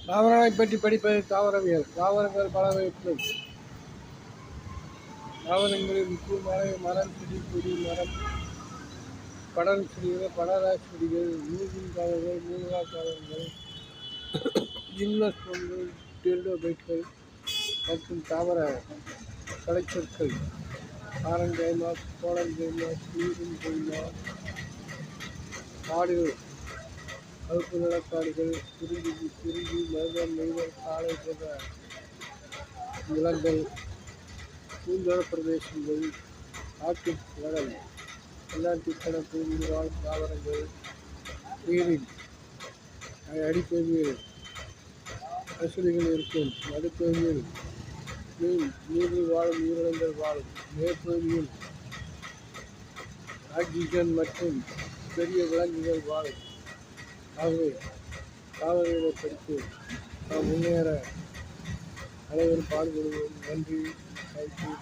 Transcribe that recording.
தாவரங்களைப் பற்றி படிப்பது தாவரவியல். தாவரங்கள் பல வகைப்படும். தாவரங்களில் முக்கியமான மரம், செடி, கொடி, மரம், படர் செடிகள், படரா செடிகள், மூங்கில் தாவரங்கள், மூலிகா தாவரங்கள், ஜிம்னோஸ்போர்ம்கள், டெரிடோபைட்கள் மற்றும் தாவர கலைச்சொற்கள். ஆரஞ்சைமா, கோலஞ்சைமா, சீருஞ்சைமா, காடுகள், கருப்பு நிலக்காடுகள், குறிஞ்சி, மருதம், நெய்தல், சாலை போன்ற நிலங்கள், பூந்தோட்ட பிரதேசங்கள், ஆர்க்டிக் கடல், அட்லாண்டிக் கடற்பகுதியில் வாழும் தாவரங்கள், நீரில் அடிப்பகுதியில் அசுரிகள் இருக்கும், நடுப்பகுதியில் நீரில் வாழும் உயிரினங்கள் வாழும், மேற்பகுதியில் ஆக்சிஜன் மற்றும் பெரிய விலங்குகள் வாழும். ஆகவே தாவரங்களை படித்து நாம் முன்னேற அனைவரும் பாடுபடுவோம். நன்றி. தேங்க்யூ.